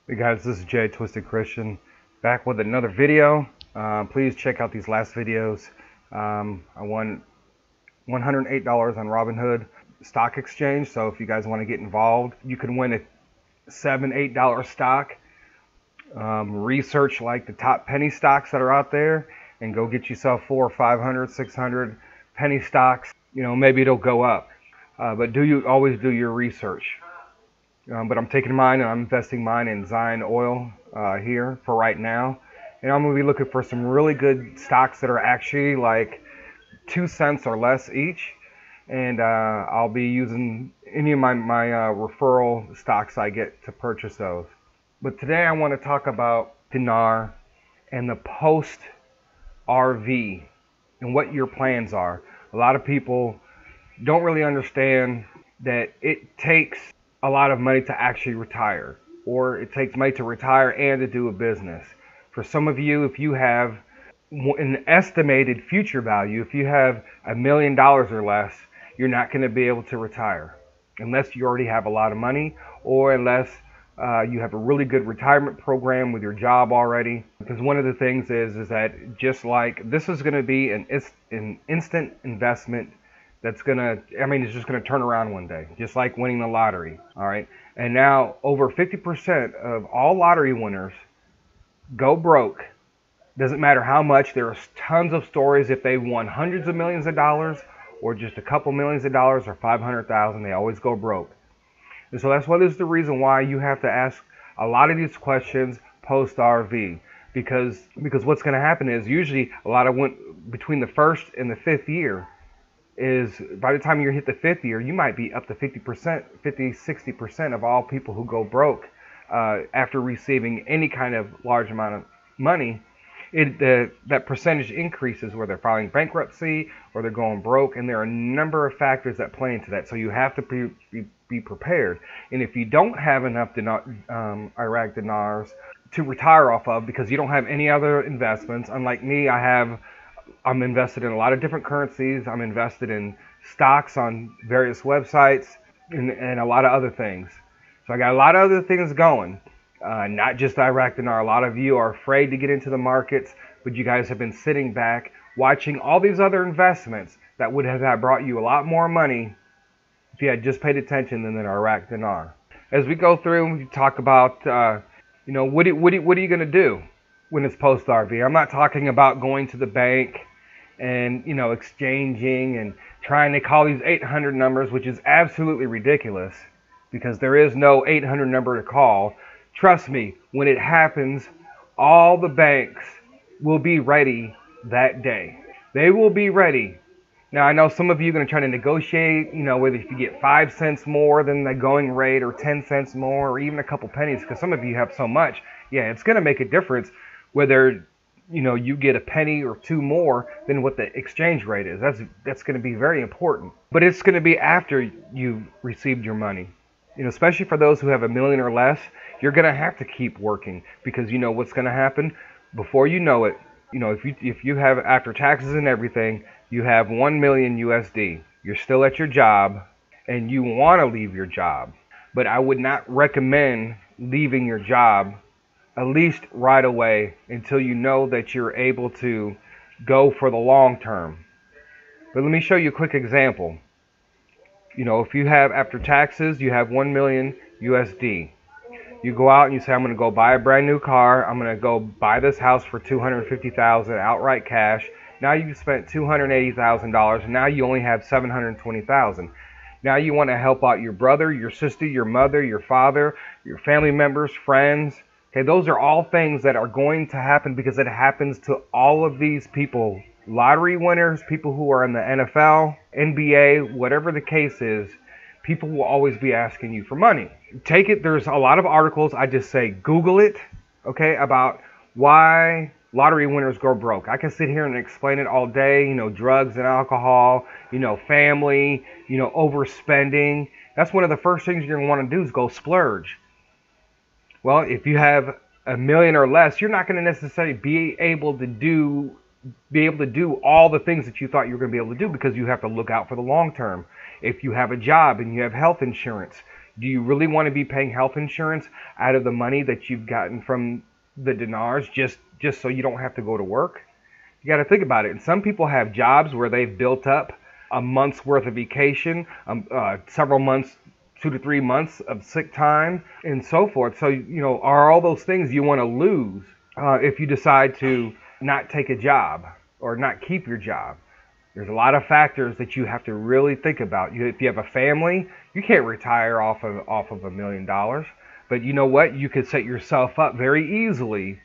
Hey guys, this is Jay Twisted Christian back with another video. Please check out these last videos. I won $108 on Robinhood stock exchange, so if you guys want to get involved, you can win a $7-8 stock. Research like the top penny stocks that are out there and go get yourself 400, 500, 600 penny stocks. You know, maybe it'll go up, but always do your research. But I'm taking mine and I'm investing mine in Zion Oil here for right now. And I'm going to be looking for some really good stocks that are actually like 2 cents or less each. And I'll be using any of my referral stocks I get to purchase those. But today I want to talk about Dinar and the post RV and what your plans are. A lot of people don't really understand that it takes a lot of money to actually retire, or it takes money to retire and to do a business. For some of you, if you have an estimated future value, if you have $1 million or less, you're not going to be able to retire unless you already have a lot of money, or unless you have a really good retirement program with your job already. Because one of the things is that just like this is going to be an instant investment that's it's just gonna turn around one day, just like winning the lottery. All right. And now over 50% of all lottery winners go broke. Doesn't matter how much. There's tons of stories. If they won hundreds of millions of dollars, or just a couple millions of dollars, or 500,000, they always go broke. And so that's the reason why you have to ask a lot of these questions post RV, because what's going to happen is usually between the first and the fifth year, is by the time you hit the fifth year, you might be up to 50%, 60% of all people who go broke after receiving any kind of large amount of money. That percentage increases where they're filing bankruptcy or they're going broke, and there are a number of factors that play into that. So you have to be prepared. And if you don't have enough Iraq dinars to retire off of, because you don't have any other investments, unlike me, I'm invested in a lot of different currencies. I'm invested in stocks on various websites and a lot of other things. So I got a lot of other things going, not just Iraq Dinar. A lot of you are afraid to get into the markets, but you guys have been sitting back watching all these other investments that would have brought you a lot more money if you had just paid attention than Iraq Dinar. As we go through, we talk about, what are you going to do when it's post RV? I'm not talking about going to the bank and exchanging and trying to call these 800 numbers, which is absolutely ridiculous, because there is no 800 number to call. Trust me, when it happens, all the banks will be ready that day. They will be ready. Now, I know some of you are going to try to negotiate, whether if you get 5 cents more than the going rate, or 10 cents more, or even a couple pennies, because some of you have so much. Yeah, it's going to make a difference whether you get a penny or two more than what the exchange rate is. That's going to be very important. But it's going to be after you've received your money. Especially for those who have $1 million or less, you're going to have to keep working, because what's going to happen before you know it. If you have, after taxes and everything, you have 1 million USD. You're still at your job and you want to leave your job. But I would not recommend leaving your job at least right away until you know that you're able to go for the long term. But let me show you a quick example. If you have, after taxes, you have 1 million USD. You go out and you say, I'm going to go buy a brand new car. I'm going to go buy this house for $250,000 outright cash. Now you've spent $280,000, and now you only have $720,000. Now you want to help out your brother, your sister, your mother, your father, your family members, friends. Okay, those are all things that are going to happen, because it happens to all of these people. Lottery winners, people who are in the NFL, NBA, whatever the case is, people will always be asking you for money. Take it, there's a lot of articles, I just say Google it, okay, about why lottery winners go broke. I can sit here and explain it all day, drugs and alcohol, family, overspending. That's one of the first things you're going to want to do is go splurge. Well, if you have $1 million or less, you're not going to necessarily be able to do all the things that you thought you were going to be able to do, because you have to look out for the long term. If you have a job and you have health insurance, Do you really want to be paying health insurance out of the money that you've gotten from the dinars just so you don't have to go to work? You got to think about it. And some people have jobs where they've built up a month's worth of vacation, several months, 2 to 3 months of sick time, and so forth. So, are all those things you want to lose if you decide to not take a job or not keep your job? There's a lot of factors that you have to really think about. If you have a family, you can't retire off of $1 million. But you know what? You could set yourself up very easily.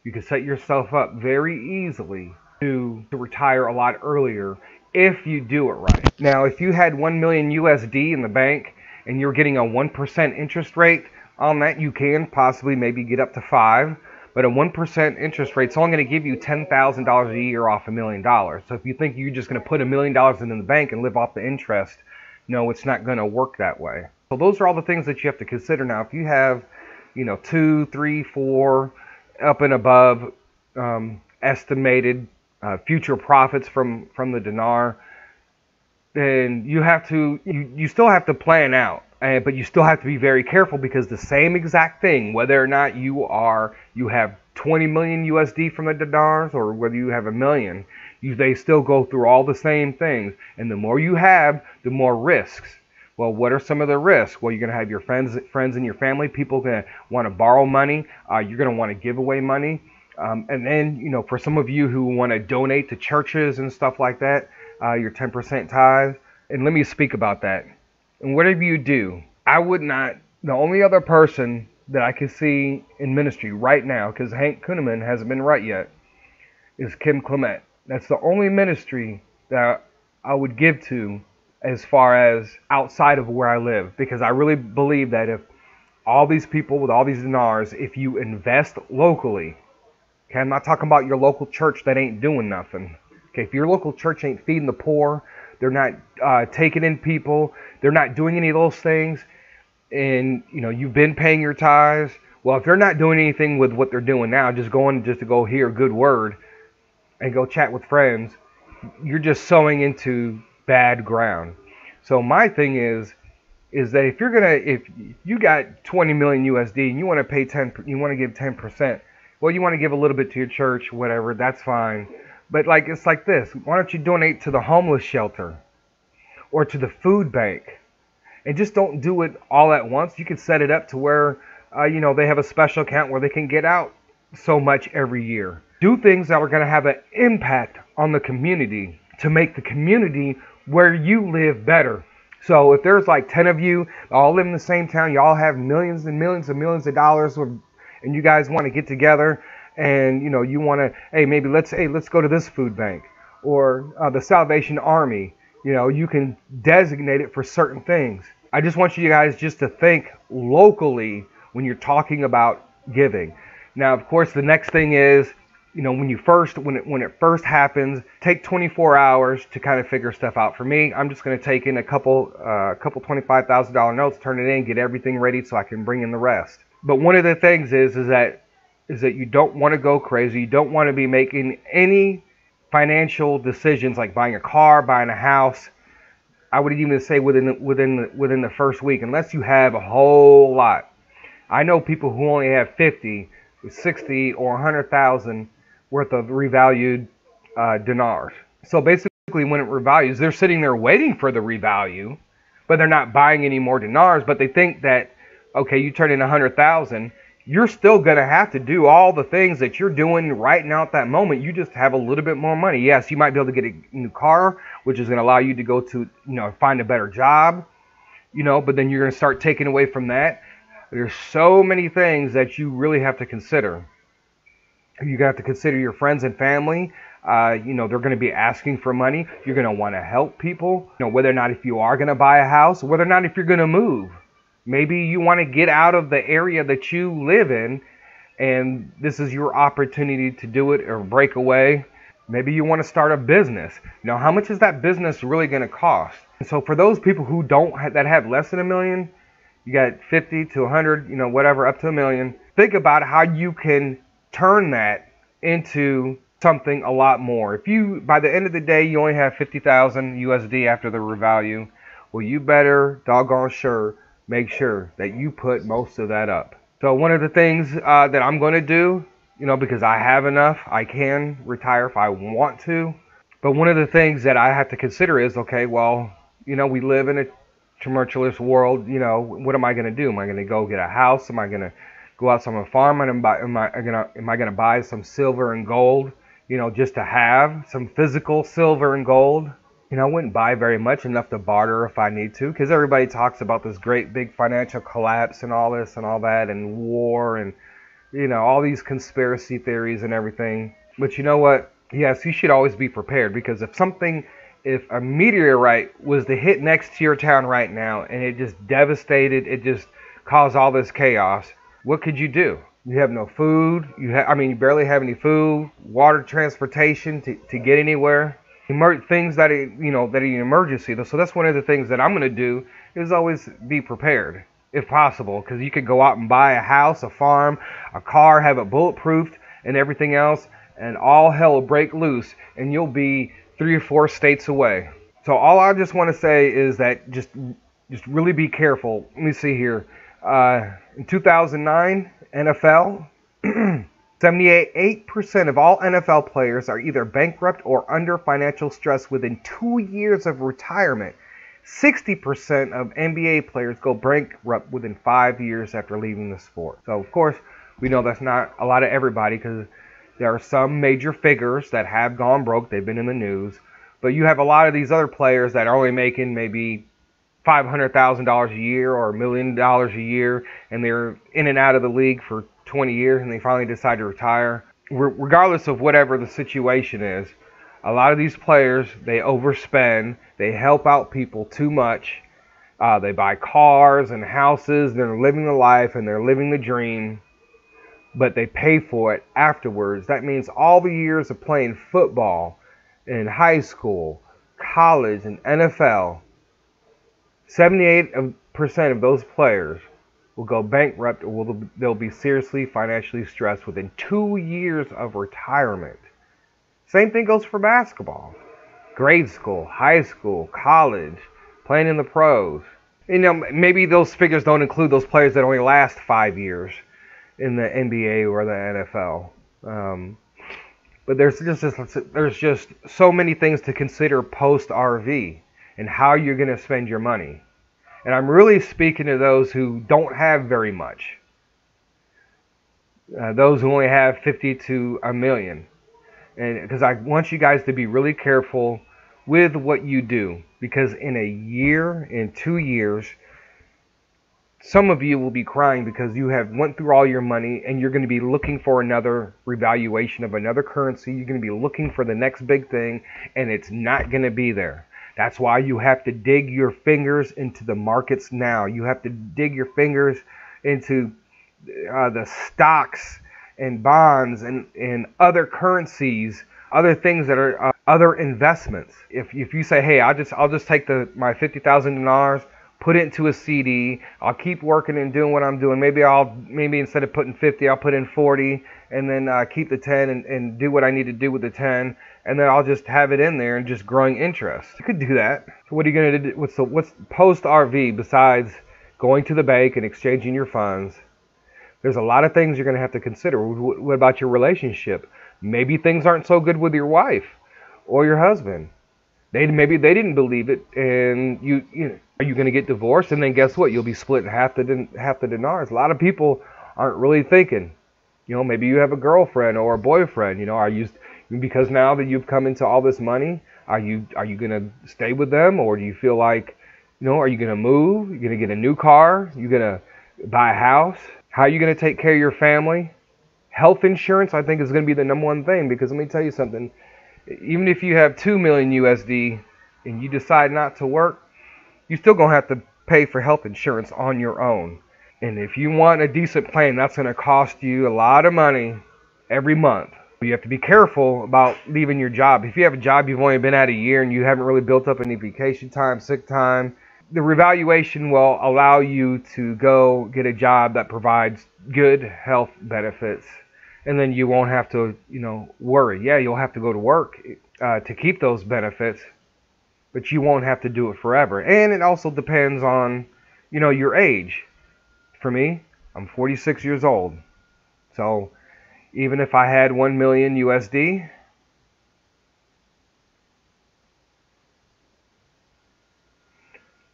You could set yourself up very easily to retire a lot earlier if you do it right. Now, if you had 1 million USD in the bank and you're getting a 1% interest rate on that, you can possibly maybe get up to 5. But a 1% interest rate is only going to give you $10,000 a year off $1 million. So if you think you're just going to put $1 million in the bank and live off the interest, no, it's not going to work that way. So those are all the things that you have to consider. Now, if you have, 2, 3, 4, up and above estimated future profits from the dinar, then you still have to plan out. But you still have to be very careful, because the same exact thing, whether or not you have 20 million USD from the dinars or whether you have 1 million, they still go through all the same things. And the more you have, the more risks. Well, what are some of the risks? Well, you're going to have your friends and your family. People are going to want to borrow money. You're going to want to give away money. And then, for some of you who want to donate to churches and stuff like that, your 10% tithe. And let me speak about that. And whatever you do, I would not, the only other person that I can see in ministry right now, because Hank Kuhneman hasn't been right yet, is Kim Clement. That's the only ministry that I would give to as far as outside of where I live. Because I really believe that if all these people with all these dinars, if you invest locally, okay, I'm not talking about your local church that ain't doing nothing. Okay, if your local church ain't feeding the poor, they're not taking in people, they're not doing any of those things, and you've been paying your tithes. Well, if they're not doing anything with what they're doing now, just to go hear a good word and go chat with friends, you're just sowing into bad ground. So my thing is that if you got 20 million USD and you want to pay you want to give 10%, well, you want to give a little bit to your church, whatever, that's fine. But it's like this. Why don't you donate to the homeless shelter or to the food bank? And just don't do it all at once. You can set it up to where, they have a special account where they can get out so much every year. Do things that are going to have an impact on the community to make the community where you live better. So if there's like 10 of you all live in the same town, you all have millions and millions and millions of dollars, and you guys want to get together and you want to, let's go to this food bank or the Salvation Army. You can designate it for certain things. I just want you guys just to think locally when you're talking about giving. Now, of course, the next thing is, when it first happens, take 24 hours to kind of figure stuff out. For me, I'm just going to take in a couple $25,000 notes, turn it in, get everything ready so I can bring in the rest. But one of the things is that you don't want to go crazy. You don't want to be making any financial decisions like buying a car, buying a house. I would even say within the first week, unless you have a whole lot. I know people who only have 50, 60, or 100,000 worth of revalued dinars. So basically, when it revalues, they're sitting there waiting for the revalue, but they're not buying any more dinars. But they think that, okay, you turn in 100,000. You're still going to have to do all the things that you're doing right now at that moment. You just have a little bit more money. Yes, you might be able to get a new car, which is going to allow you to go to, find a better job, but then you're going to start taking away from that. There's so many things that you really have to consider. You're going to have to consider your friends and family. They're going to be asking for money. You're going to want to help people, whether or not if you are going to buy a house, whether or not if you're going to move. Maybe you want to get out of the area that you live in, and this is your opportunity to do it or break away. Maybe you want to start a business. How much is that business really going to cost? And so for those people who that have less than $1 million, you got 50 to 100, whatever, up to $1 million. Think about how you can turn that into something a lot more. If you, by the end of the day, you only have 50,000 USD after the revalue, well, you better doggone sure make sure that you put most of that up. So one of the things that I'm going to do, because I have enough, I can retire if I want to. But one of the things that I have to consider is, okay, well, we live in a tumultuous world. What am I going to do? Am I going to go get a house? Am I going to go out on a farm? Am I going to buy some silver and gold, just to have some physical silver and gold? I wouldn't buy very much, enough to barter if I need to, because everybody talks about this great big financial collapse and all this and all that and war and, all these conspiracy theories and everything. But you know what? Yes, you should always be prepared, because if a meteorite was to hit next to your town right now and it just devastated, it just caused all this chaos, what could you do? You have no food. You barely have any food, water, transportation to get anywhere. Things that are an emergency. So that's one of the things that I'm going to do, is always be prepared if possible, because you could go out and buy a house, a farm, a car, have it bulletproofed and everything else, and all hell will break loose and you'll be 3 or 4 states away. So all I just want to say is that just really be careful. Let me see here. In 2009, NFL, 78% of all NFL players are either bankrupt or under financial stress within 2 years of retirement. 60% of NBA players go bankrupt within 5 years after leaving the sport. So, of course, we know that's not a lot of everybody, because there are some major figures that have gone broke. They've been in the news. But you have a lot of these other players that are only making maybe $500,000 a year or $1 million a year, and they're in and out of the league for 20 years, and they finally decide to retire. Regardless of whatever the situation is, a lot of these players, they overspend, they help out people too much, they buy cars and houses, they're living the life and they're living the dream, but they pay for it afterwards. That means all the years of playing football in high school, college, and NFL, 78% of those players will go bankrupt, or they'll be seriously financially stressed within 2 years of retirement. Same thing goes for basketball. Grade school, high school, college, playing in the pros. Maybe those figures don't include those players that only last 5 years in the NBA or the NFL. But there's just so many things to consider post RV and how you're going to spend your money. And I'm really speaking to those who don't have very much. Those who only have 50 to a million. And because I want you guys to be really careful with what you do. Because in a year, in 2 years, some of you will be crying because you have went through all your money and you're going to be looking for another revaluation of another currency. You're going to be looking for the next big thing, and it's not going to be there. That's why you have to dig your fingers into the markets now. You have to dig your fingers into the stocks and bonds and other currencies, other things that are other investments. If you say, hey, I'll just take my $50,000, put it into a CD. I'll keep working and doing what I'm doing. Maybe instead of putting 50, I'll put in 40, and then keep the 10 and do what I need to do with the 10, and then I'll just have it in there and just growing interest. You could do that. So what are you going to do? What's post RV besides going to the bank and exchanging your funds? There's a lot of things you're going to have to consider. What about your relationship? Maybe things aren't so good with your wife or your husband. Maybe they didn't believe it, and are you going to get divorced? And then guess what? You'll be split in half the dinars. A lot of people aren't really thinking. Maybe you have a girlfriend or a boyfriend. Because now that you've come into all this money, are you going to stay with them, or do you feel like, are you going to move? You're going to get a new car? You're going to buy a house? How are you going to take care of your family? Health insurance, I think, is going to be the number one thing, because let me tell you something. Even if you have 2 million USD and you decide not to work, you're still going to have to pay for health insurance on your own. And if you want a decent plan, that's going to cost you a lot of money every month. You have to be careful about leaving your job. If you have a job you've only been at a year and you haven't really built up any vacation time, sick time, the revaluation will allow you to go get a job that provides good health benefits. And then you won't have to, worry. Yeah, you'll have to go to work to keep those benefits, but you won't have to do it forever. And it also depends on, your age. For me, I'm 46 years old. So even if I had 1 million USD,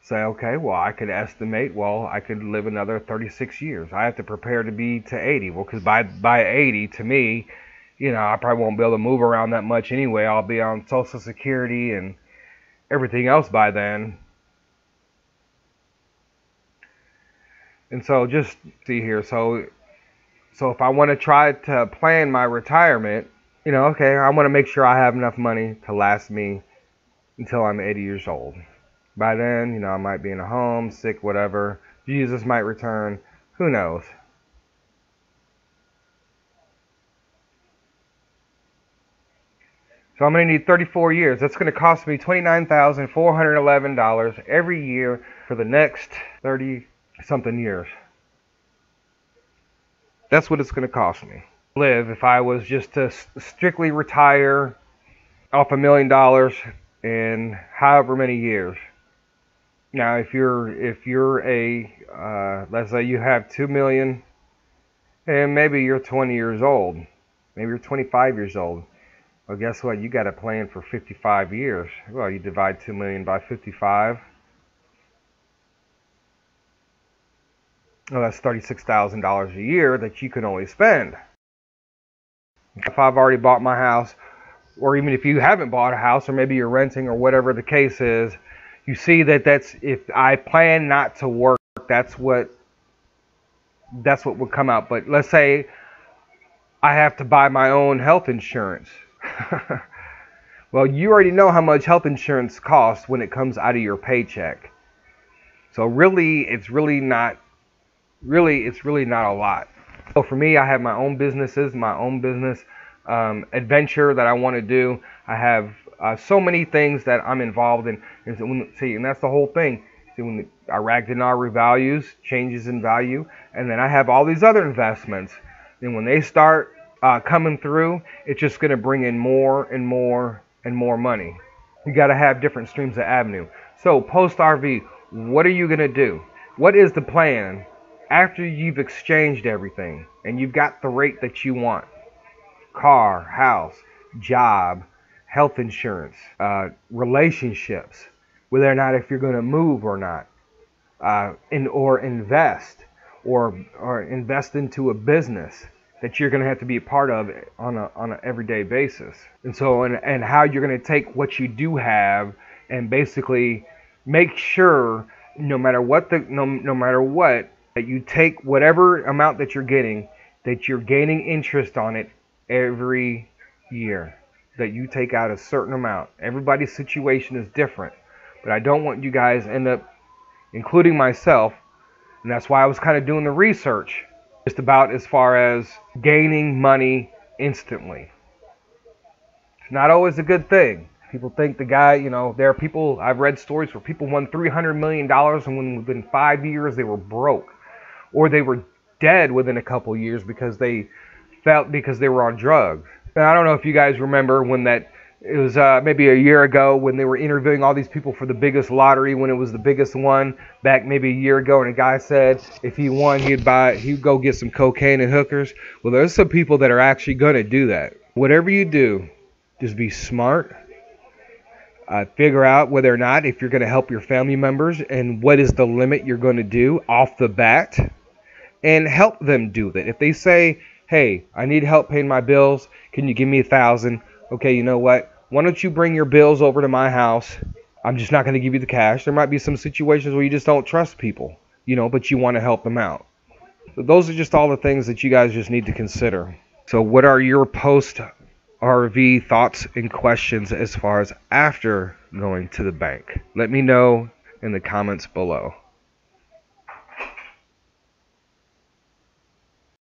say, okay, well, I could estimate, well, I could live another 36 years. I have to prepare to be to 80. Well, because by 80, to me, I probably won't be able to move around that much anyway. I'll be on Social Security and everything else by then. And so just see here. So if I want to try to plan my retirement, okay, I want to make sure I have enough money to last me until I'm 80 years old. By then, I might be in a home, sick, whatever. Jesus might return. Who knows? So I'm going to need 34 years. That's going to cost me $29,411 every year for the next 30-something years. That's what it's going to cost me. Live if I was just to strictly retire off $1 million in however many years. Now, if you're a let's say you have 2 million, and maybe you're 20 years old, maybe you're 25 years old. Well, guess what? You got a plan for 55 years. Well, you divide 2 million by 55. Well, that's $36,000 a year that you can only spend. If I've already bought my house, or even if you haven't bought a house, or maybe you're renting, or whatever the case is, you see that's if I plan not to work, that's what would come out. But let's say I have to buy my own health insurance. Well, you already know how much health insurance costs when it comes out of your paycheck. So really, it's really not a lot. So for me, I have my own business adventure that I want to do. I have so many things that I'm involved in. And that's the whole thing. See, when Dinar revalues, changes in value, and then I have all these other investments. And when they start coming through, it's just going to bring in more and more and more money. You got to have different streams of avenue. So post RV, what are you going to do? What is the plan after you've exchanged everything and you've got the rate that you want? Car, house, job, health insurance, relationships, whether or not if you're going to move or not, or invest into a business that you're going to have to be a part of on an everyday basis. And so, and how you're going to take what you do have and basically make sure no matter what, that you take whatever amount that you're getting, that you're gaining interest on it every year, that you take out a certain amount. Everybody's situation is different, but I don't want you guys end up, including myself, and that's why I was kind of doing the research, just about as far as gaining money instantly. It's not always a good thing. People think the guy, there are people, I've read stories where people won $300 million and within 5 years they were broke, or they were dead within a couple years because they were on drugs. And I don't know if you guys remember when it was maybe a year ago when they were interviewing all these people for the biggest lottery, when it was the biggest one back maybe a year ago, and a guy said if he won he'd go get some cocaine and hookers. Well, there's some people that are actually going to do that. Whatever you do, just be smart. Figure out whether or not if you're going to help your family members and what is the limit you're going to do off the bat, and help them do that. If they say, hey, I need help paying my bills, can you give me $1,000? Okay, you know what? Why don't you bring your bills over to my house? I'm just not going to give you the cash. There might be some situations where you just don't trust people, but you want to help them out. So those are just all the things that you guys just need to consider. So what are your post-RV thoughts and questions as far as after going to the bank? Let me know in the comments below.